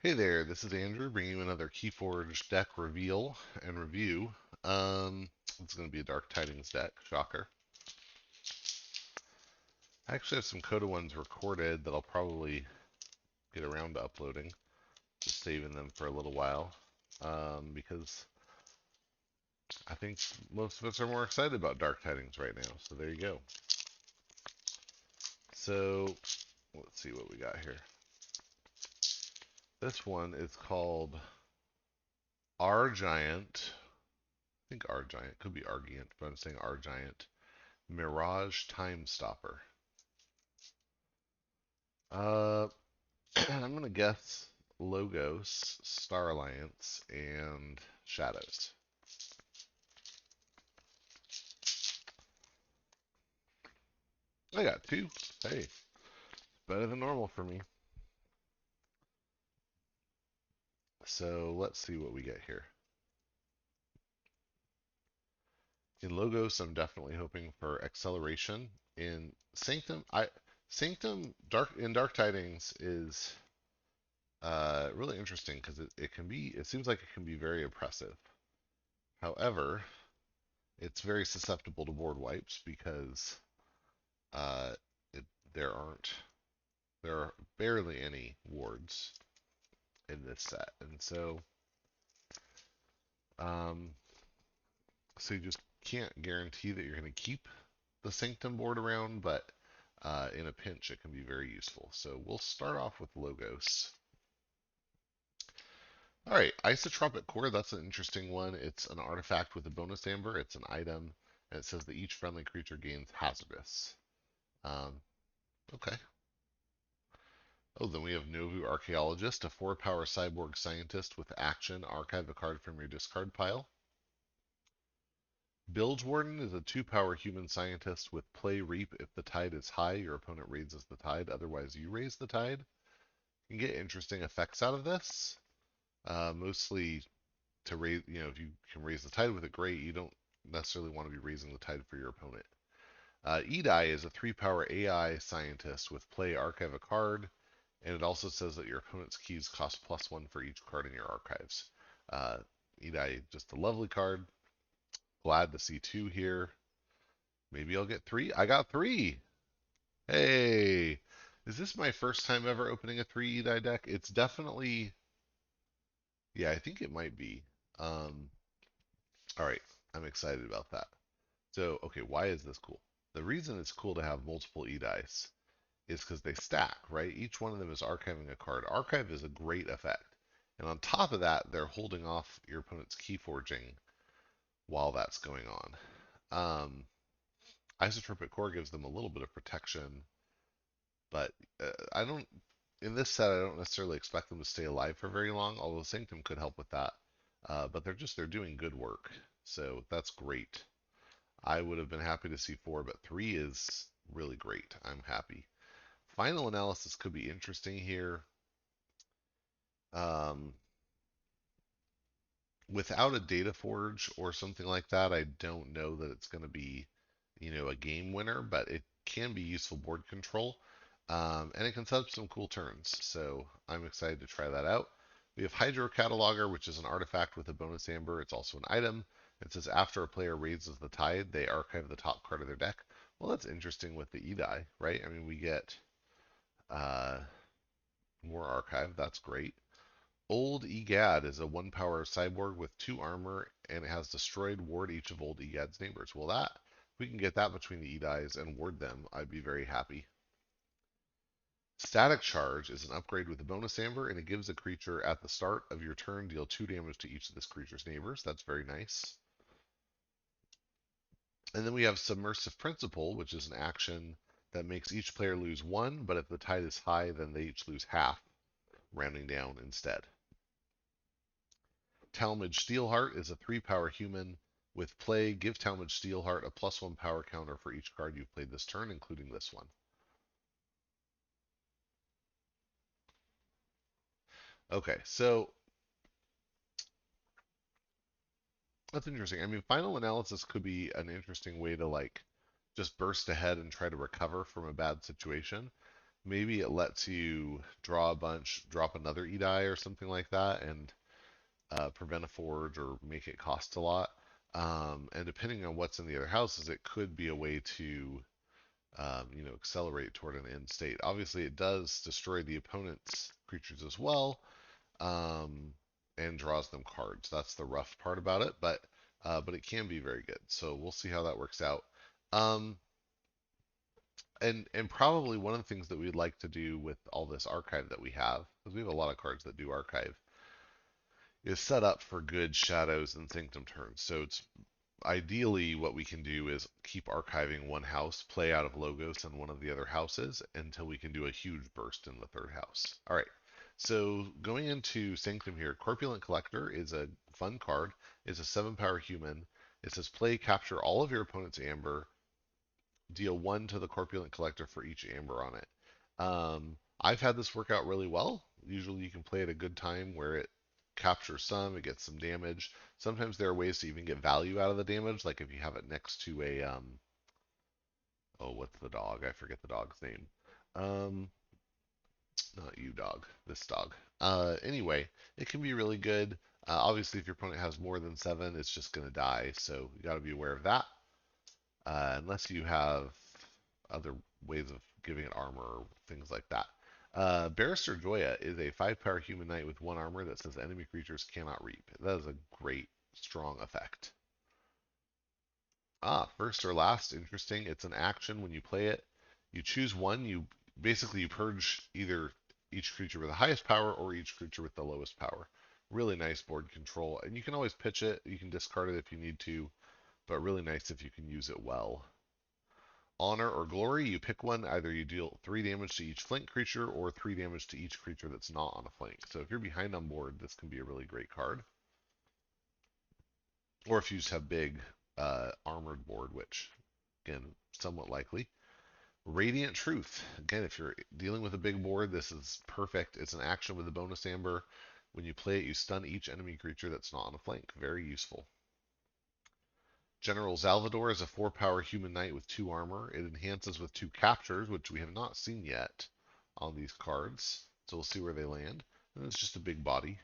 Hey there, this is Andrew bringing you another Keyforge deck reveal and review. It's going to be a Dark Tidings deck, shocker. I actually have some Coda ones recorded that I'll probably get around to uploading, just saving them for a little while, because I think most of us are more excited about Dark Tidings right now. So there you go. So let's see what we got here. This one is called Aurgiant. I think Aurgiant could be Argiant, but I'm saying Aurgiant. Mirage Time Stopper. Uh, I'm gonna guess Logos, Star Alliance, and Shadows. I got two. Hey, better than normal for me. So let's see what we get here. In Logos, I'm definitely hoping for acceleration. In Sanctum, Sanctum Dark Tidings is really interesting because it can be. It seems like it can be very oppressive. However, it's very susceptible to board wipes because uh, it, there aren't there are barely any wards in this set, and um, so you just can't guarantee that you're going to keep the Sanctum board around, but in a pinch it can be very useful. So we'll start off with Logos. All right, Isotropic Core, that's an interesting one. It's an artifact with a bonus amber. It's an item, and it says that each friendly creature gains hazardous. Um, okay. Oh, then we have Novu Archaeologist, a 4-power cyborg scientist with action. Archive a card from your discard pile. Bilge Warden is a 2-power human scientist with play Reap. If the tide is high, your opponent raises the tide. Otherwise, you raise the tide. You can get interesting effects out of this. Mostly to raise, if you can raise the tide with it, great. You don't necessarily want to be raising the tide for your opponent. Edai is a 3-power AI scientist with play Archive a card. And it also says that your opponent's keys cost +1 for each card in your archives. Uh, Edai, just a lovely card. Glad to see two here. Maybe I'll get three. I got three. Hey, is this my first time ever opening a three Edai deck? It's definitely, yeah, I think it might be. Um, all right, I'm excited about that. So, okay, why is this cool? The reason it's cool to have multiple Edais is because they stack, right? Each one of them is archiving a card. Archive is a great effect. And on top of that, they're holding off your opponent's key forging while that's going on. Um, Isotropic Core gives them a little bit of protection, but I don't. In this set, I don't necessarily expect them to stay alive for very long. Although Sanctum could help with that, but they're doing good work, so that's great. I would have been happy to see four, but three is really great. I'm happy. Final analysis could be interesting here. Um, Without a data forge or something like that, I don't know that it's going to be, a game winner, but it can be useful board control. And it can set up some cool turns. So I'm excited to try that out. We have Hydro Cataloger, which is an artifact with a bonus amber. It's also an item. It says after a player raises the tide, they archive the top card of their deck. Well, that's interesting with the Edai, right? I mean, we get uh, more archive. That's great. Old Egad is a 1-power cyborg with 2 armor, and it has destroyed ward each of Old Egad's neighbors. Well, if we can get that between the Edais and ward them, I'd be very happy. Static Charge is an upgrade with a bonus amber, and it gives a creature at the start of your turn deal 2 damage to each of this creature's neighbors. That's very nice. And then we have Submersive Principle, which is an action that makes each player lose 1, but if the tide is high, then they each lose half, rounding down instead. Talmage Steelheart is a 3-power human with play. Give Talmage Steelheart a +1 power counter for each card you've played this turn, including this one. Okay, so that's interesting. I mean, final analysis could be an interesting way to just burst ahead and try to recover from a bad situation. maybe it lets you draw a bunch, drop another Edai or something like that, and prevent a forge or make it cost a lot. And depending on what's in the other houses, it could be a way to accelerate toward an end state. Obviously, it does destroy the opponent's creatures as well, um, and draws them cards. That's the rough part about it, but it can be very good. So we'll see how that works out. Um, and probably one of the things that we'd like to do with all this archive that we have, because we have a lot of cards that do archive, is set up for good shadows and sanctum turns. So it's ideally what we can do is keep archiving one house, play out of Logos and one of the other houses until we can do a huge burst in the third house. All right. So going into Sanctum here, Corpulent Collector is a fun card. It's a 7-power human. It says play, capture all of your opponent's amber, deal 1 to the Corpulent Collector for each amber on it. I've had this work out really well. Usually you can play at a good time where it captures some, it gets some damage. Sometimes there are ways to even get value out of the damage, like if you have it next to a oh, what's the dog? I forget the dog's name. Um, Not you, dog. This dog. Anyway, it can be really good. Obviously, if your opponent has more than 7, it's just going to die, so you got to be aware of that. Unless you have other ways of giving it armor or things like that. Barrister Joya is a 5-power human knight with 1 armor that says enemy creatures cannot reap. That is a great, strong effect. First or last, interesting. It's an action when you play it. You choose one. You purge either each creature with the highest power or each creature with the lowest power. Really nice board control, and you can always pitch it. You can discard it if you need to, but really nice if you can use it well. Honor or Glory, you pick one. Either you deal 3 damage to each flank creature or 3 damage to each creature that's not on a flank. So if you're behind on board, this can be a really great card. Or if you just have big armored board, which, again, somewhat likely. Radiant Truth. Again, if you're dealing with a big board, this is perfect. It's an action with a bonus amber. When you play it, you stun each enemy creature that's not on a flank. Very useful. General Salvador is a 4-power human knight with 2 armor. It enhances with 2 captures, which we have not seen yet on these cards. So we'll see where they land. And it's just a big body.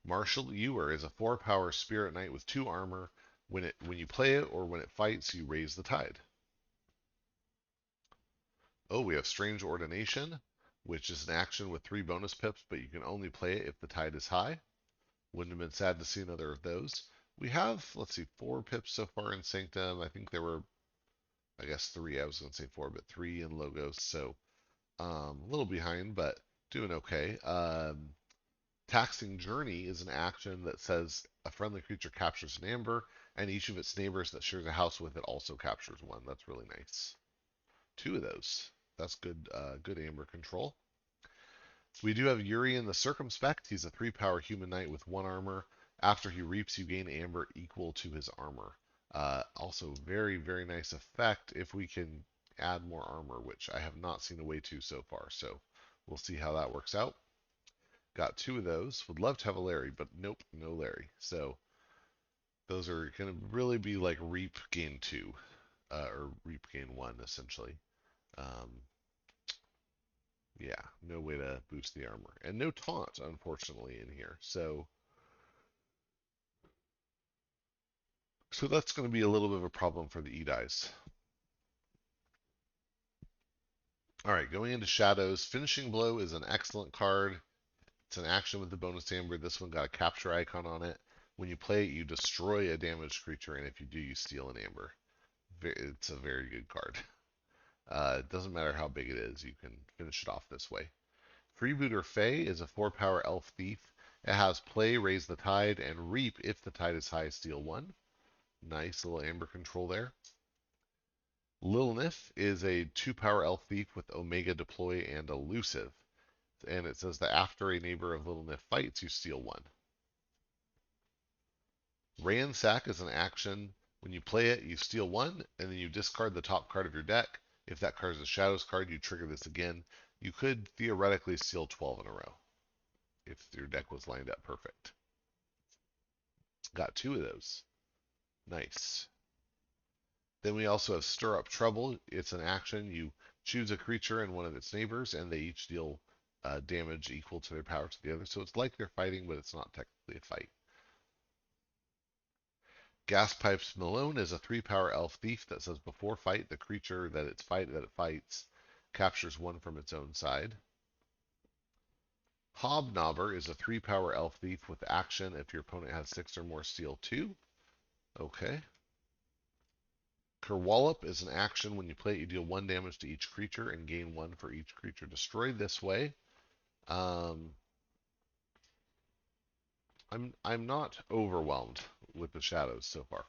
Marshal Ewer is a 4-power spirit knight with 2 armor. When you play it or when it fights, you raise the tide. Oh, we have Strange Ordination, which is an action with 3 bonus pips, but you can only play it if the tide is high. Wouldn't have been sad to see another of those. We have, let's see, 4 pips so far in Sanctum. I think there were, I guess 3. I was going to say 4, but 3 in Logos. So a little behind, but doing okay. Taxing Journey is an action that says a friendly creature captures an amber, and each of its neighbors that shares a house with it also captures 1. That's really nice. 2 of those. That's good. Good amber control. We do have Urian the Circumspect. He's a 3-power human knight with 1 armor. After he reaps, you gain amber equal to his armor. Also, very, very nice effect if we can add more armor, which I have not seen a way to so far. So we'll see how that works out. Got 2 of those. Would love to have a Larry, but nope, no Larry. So those are going to really be like reap gain 2, or reap gain 1, essentially. Um, Yeah, no way to boost the armor. And no taunt, unfortunately, in here. So that's going to be a little bit of a problem for the Edais. Alright, going into Shadows. Finishing Blow is an excellent card. It's an action with the bonus amber. This one got a capture icon on it. When you play it, you destroy a damaged creature, and if you do, you steal an amber. It's a very good card. It doesn't matter how big it is, you can finish it off this way. Freebooter Fae is a 4-power elf thief. It has play, raise the tide, and reap if the tide is high, steal 1. Nice little amber control there. Lilnith is a 2-power elf thief with Omega deploy and elusive. And it says that after a neighbor of Lilnith fights, you steal 1. Ransack is an action. When you play it, you steal 1, and then you discard the top card of your deck. If that card is a Shadows card, you trigger this again. You could theoretically steal 12 in a row if your deck was lined up perfect. Got 2 of those. Nice. Then we also have Stir Up Trouble. It's an action. You Choose a creature and one of its neighbors, and they each deal damage equal to their power to the other. So it's like they're fighting, but it's not technically a fight. Gaspipes Malone is a 3-power elf thief that says before fight, the creature that it fights captures 1 from its own side. Hobnobber is a 3-power elf thief with action if your opponent has 6 or more steel 2. Okay. Kerwallop is an action. When you play it, you deal 1 damage to each creature and gain 1 for each creature destroyed this way. I'm not overwhelmed with the shadows so far,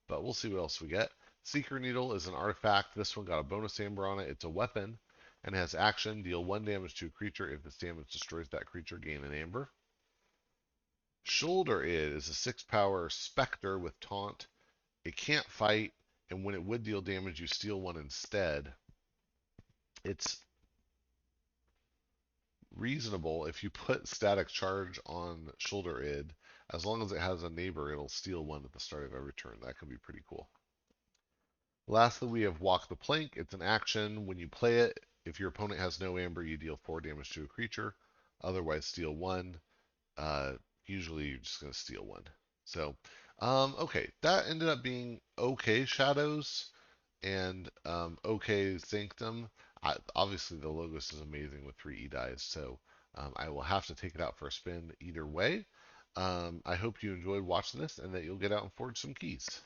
but we'll see what else we get. Seeker Needle is an artifact. This one got a bonus amber on it. It's a weapon and has action. Deal 1 damage to a creature. If this damage destroys that creature, gain an amber. Shoulder Id is a 6-power specter with taunt. It can't fight, and when it would deal damage, you steal 1 instead. It's reasonable if you put static charge on Shoulder Id. As long as it has a neighbor, it'll steal 1 at the start of every turn. That could be pretty cool. Lastly, we have Walk the Plank. It's an action. When you play it, if your opponent has no amber, you deal 4 damage to a creature. Otherwise, steal 1. Uh, Usually, you're just going to steal 1. So, okay, that ended up being okay Shadows and okay Sanctum. Obviously, the Logos is amazing with 3 Edais, so I will have to take it out for a spin either way. I hope you enjoyed watching this and that you'll get out and forge some keys.